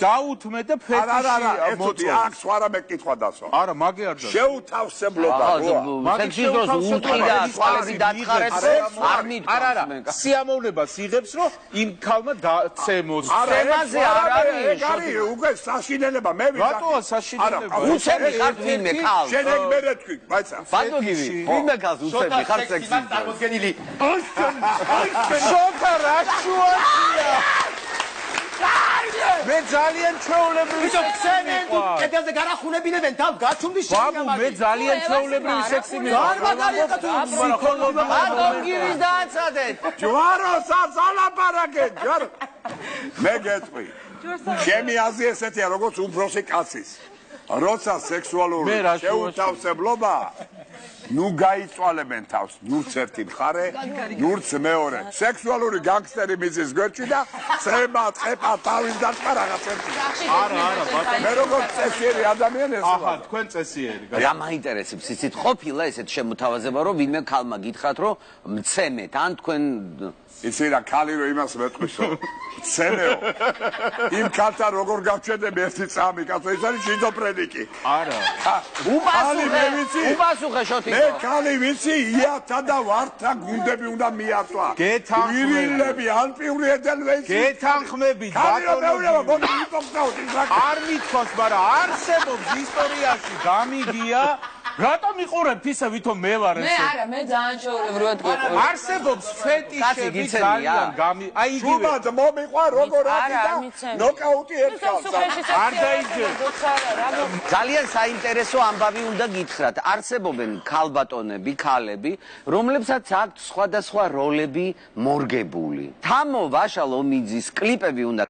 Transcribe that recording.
დაუთმე და ფეტიში მოწოდი. აქ სხვა რამე კითხვა დასვა. არა, მაგე არ და. შეუთავსებლობა. სექსის დროს უთხრიდა თვალები დათხარეთ არ მithქვას. არა, სიამოვნებას იღებს, რომ იმ ქალმა დაცემოს. სემაზე არ არის. ეგ არის უკვე საშინელება. მე ვიზახი. რატოა საშინელება? უცები ხარ ვინმე ქალს. შენ ეგ მერე თქვი, მაიცა. ბატონივი, ვინმე ქალს უცები ხარ სექსის. წარმოდგენილი. შოთა რა შუაშია. მე ძალიან ჩვეულებრივი სექსი მიყვარს. კედელზე გარახუნებინებენ თავ გაჩუმდი ბაბუ, მე ძალიან ჩვეულებრივი სექსი მიყვარს. ბატონგირის დააცადეთ. ჯვაროსაც ალაპარაკეთ, ჯვარო. მე გეტყვი. ჩემი აზრი ესეთია, როგორც უფროსი კაცის. როცა სექსუალური შეუთავსებლობა ნუ გაიწვალებენ თავს, ნურც ერთი მხარე, ნურც მეორე. სექსუალური განგსტერი მიზის გვერდში და წება, წება თავის დაწვა რაღაც ერთი. არა, ბატონო. მე როგორც წესიერი ადამიანი ეს აჰა, თქვენ წესიერი. რა მაინტერესებს იცით ყოფილა ესეთ შემოთავაზება რომ ვინმე ქალმა გითხრათ რომ მცემეთ ან თქვენ იცი რა ქალი რო იმას მეტყვის რომ მცემეო იმ ქალთან როგორ გავჩენდები ერთი წამი კაცო ეს არის შიზოფრენიკი არა უპასუხე შოთი მე ქალი ვიცი იათა და ვართა გუნდები უნდა მიაწვა ვირილები ალპიური ედელვეისი გეთანხმებით ბატონო არ მithქვას მაგრამ არსებობს ისტორიაში გამიგია რატომ იყურებთ ისე ვითომ მე ვარ ესე მე არა მე ძალიან ჩვეულებრივად გიყურებ არსებობს ფეტიშები ძალიან აი იგივე შუბად მომიყვა როგორ არის და ნოკაუტი ერთ ქალს არ დაიჯერ ძალიან საინტერესო ამბავი უნდა გითხრათ არსებობენ ქალბატონები ქალები რომლებსაც აქვთ სხვადასხვა როლები მორგებული თამო ვაშა ლომიძის კლიპები უნდა